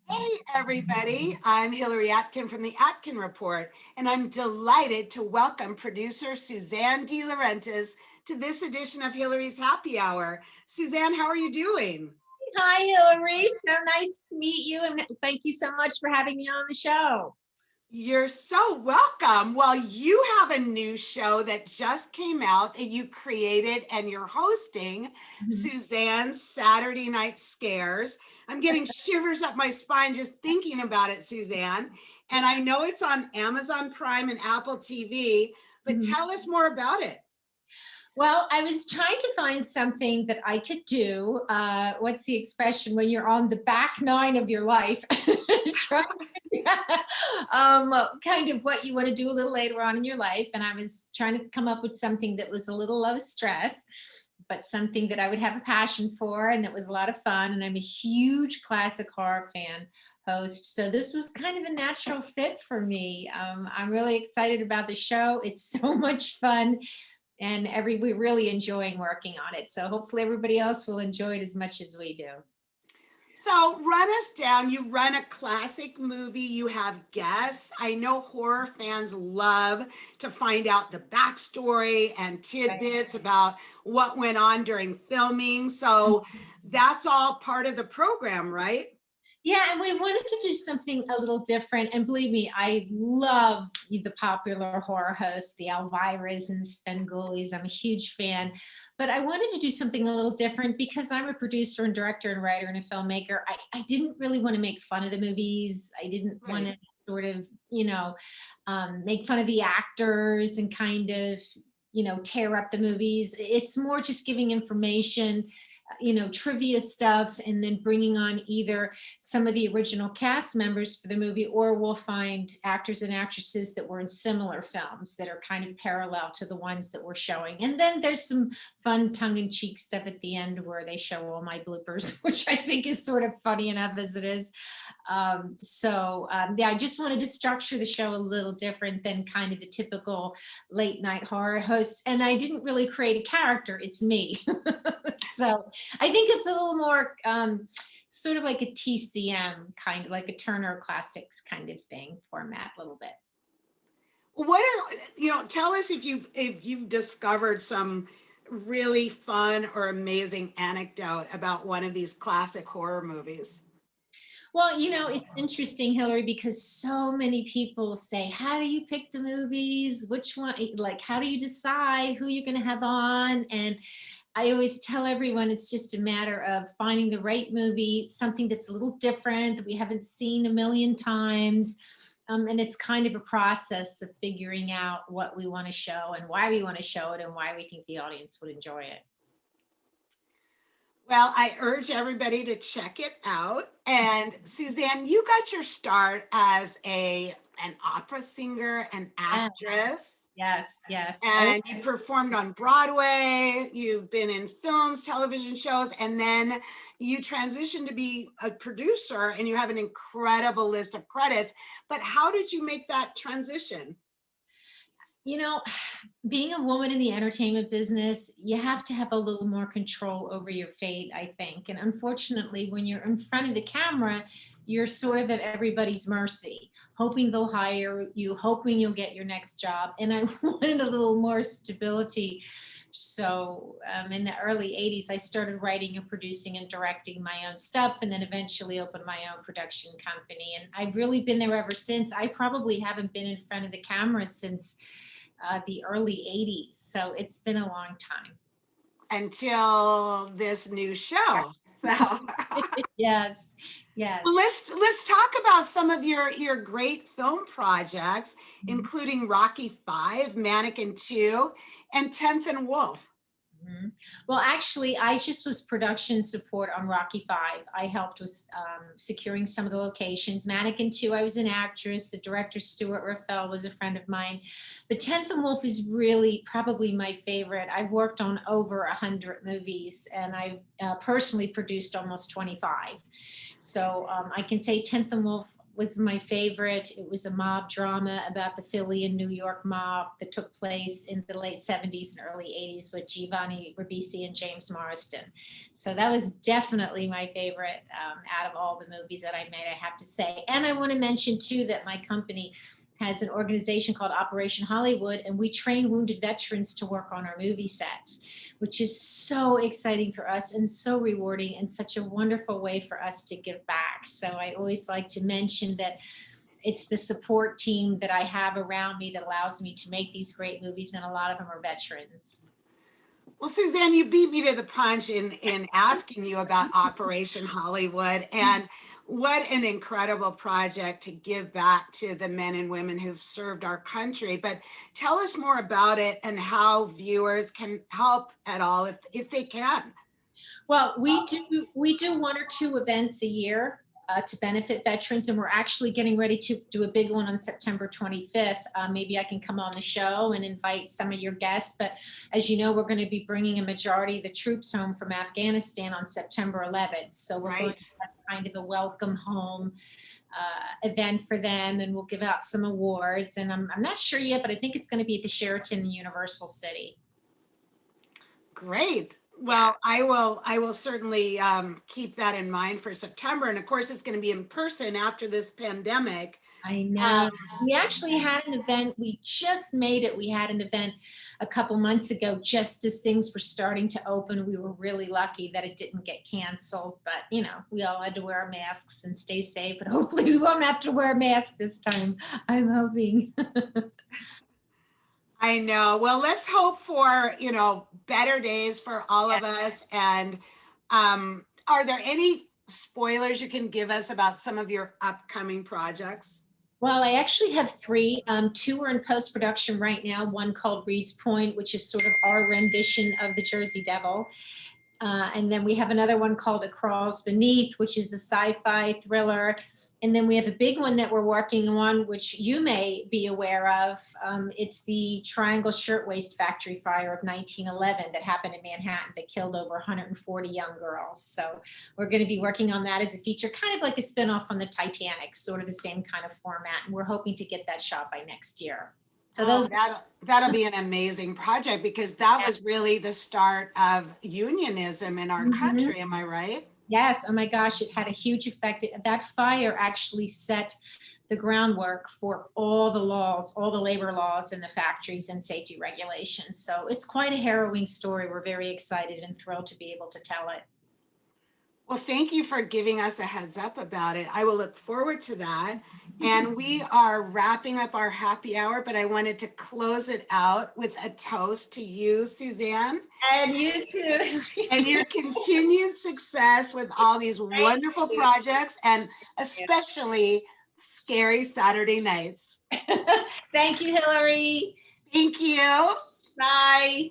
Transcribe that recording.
Hey, everybody. I'm Hillary Atkin from the Atkin Report, and I'm delighted to welcome producer Suzanne DeLaurentiis to this edition of Hillary's Happy Hour. Suzanne, how are you doing? Hi, Hillary. So nice to meet you, and thank you so much for having me on the show. You're so welcome. Well, you have a new show that just came out that you created and you're hosting, Mhm. Suzanne's Saturday Night Scares. I'm getting shivers up my spine just thinking about it, Suzanne. And I know it's on Amazon Prime and Apple TV, but Mhm. tell us more about it. Well, I was trying to find something that I could do. What's the expression when you're on the back nine of your life? Trying kind of what you want to do a little later on in your life. And I was trying to come up with something that was a little low stress, but something that I would have a passion for and that was a lot of fun. And I'm a huge classic horror fan host. So this was kind of a natural fit for me. I'm really excited about the show. It's so much fun and we're really enjoying working on it. So hopefully everybody else will enjoy it as much as we do. So run us down. You run a classic movie, you have guests. I know horror fans love to find out the backstory and Right. tidbits about what went on during filming. So that's all part of the program, right? Yeah, and we wanted to do something a little different. And believe me, I love the popular horror hosts, the Elviras and Spengulis. I'm a huge fan. But I wanted to do something a little different because I'm a producer and director and writer and a filmmaker. I didn't really want to make fun of the movies. I didn't want Right. to sort of, make fun of the actors and kind of, tear up the movies. It's more just giving information, trivia stuff, and then bringing on either some of the original cast members for the movie, or we'll find actors and actresses that were in similar films that are kind of parallel to the ones that we're showing. And then there's some fun tongue-in-cheek stuff at the end where they show all my bloopers, which I think is sort of funny enough as it is. Yeah, I just wanted to structure the show a little different than kind of the typical late night horror hosts. And I didn't really create a character, it's me. So I think it's a little more sort of like a TCM, kind of like a Turner Classics kind of thing format, a little bit. What are, tell us if you've discovered some really fun or amazing anecdote about one of these classic horror movies. Well, it's interesting, Hillary, because so many people say, how do you pick the movies? Which one, like, how do you decide who you're going to have on? And I always tell everyone it's just a matter of finding the right movie, something that's a little different that we haven't seen a million times. And it's kind of a process of figuring out what we want to show and why we want to show it and why we think the audience would enjoy it. Well, I urge everybody to check it out. And Suzanne, you got your start as an opera singer and Yeah. actress, Yes, yes. Oh, and you performed on Broadway. You've been in films, television shows, and then you transitioned to be a producer, and you have an incredible list of credits. But how did you make that transition? you know, being a woman in the entertainment business, you have to have a little more control over your fate, I think. And unfortunately, when you're in front of the camera, you're sort of at everybody's mercy, hoping they'll hire you, hoping you'll get your next job. And I wanted a little more stability. So in the early 80s, I started writing and producing and directing my own stuff, and then eventually opened my own production company. And I've really been there ever since. I probably haven't been in front of the camera since the early 80s. So it's been a long time. Until this new show. So Yes, yes. well, let's talk about some of your great film projects, including Rocky Five, Mannequin Two, and Tenth and Wolf. Mhm. Well, actually, I just was production support on Rocky Five. I helped with securing some of the locations. Mannequin 2, I was an actress. The director, Stuart Raffel, was a friend of mine. But 10th and Wolf is really probably my favorite. I've worked on over 100 movies, and I've personally produced almost 25. So I can say 10th and Wolf was my favorite. It was a mob drama about the Philly and New York mob that took place in the late 70s and early 80s with Giovanni Ribisi and James Marsden. So that was definitely my favorite out of all the movies that I made, I have to say. And I want to mention too that my company has an organization called Operation Hollywood, and we train wounded veterans to work on our movie sets, which is so exciting for us and so rewarding and such a wonderful way for us to give back. So I always like to mention that it's the support team that I have around me that allows me to make these great movies, and a lot of them are veterans. Well, Suzanne, you beat me to the punch in asking you about Operation Hollywood, and what an incredible project to give back to the men and women who've served our country. But tell us more about it and how viewers can help at all if they can. Well, we do one or two events a year to benefit veterans, and we're actually getting ready to do a big one on September 25th. Maybe I can come on the show and invite some of your guests. But as you know, we're going to be bringing a majority of the troops home from Afghanistan on September 11th. So we're going to have kind of a welcome home event for them, and we'll give out some awards. And I'm not sure yet, but I think it's going to be at the Sheraton in Universal City. Great. Well, I will certainly keep that in mind for September. And of course, it's going to be in person after this pandemic. I know. We actually had an event. We just made it. We had an event a couple months ago, just as things were starting to open. We were really lucky that it didn't get canceled. But, you know, we all had to wear our masks and stay safe. But hopefully we won't have to wear a mask this time. I'm hoping. I know. Well, let's hope for, better days for all of us. And are there any spoilers you can give us about some of your upcoming projects? Well, I actually have three. Two are in post-production right now. One called Reed's Point, which is sort of our rendition of the Jersey Devil. And then we have another one called It Crawls Beneath, which is a sci-fi thriller. And then we have a big one that we're working on, which you may be aware of. It's the Triangle Shirtwaist Factory fire of 1911 that happened in Manhattan that killed over 140 young girls. So we're going to be working on that as a feature, kind of like a spinoff on the Titanic, sort of the same kind of format. And we're hoping to get that shot by next year. So that'll be an amazing project, because that was really the start of unionism in our country. Am I right? Yes. Oh my gosh, it had a huge effect. That fire actually set the groundwork for all the laws, all the labor laws in the factories and safety regulations. So it's quite a harrowing story. We're very excited and thrilled to be able to tell it. Well, thank you for giving us a heads up about it. I will look forward to that. And we are wrapping up our happy hour, but I wanted to close it out with a toast to you, Suzanne. And you too. And your continued success with all these wonderful projects, and especially scary Saturday nights. Thank you, Hillary. Thank you. Bye.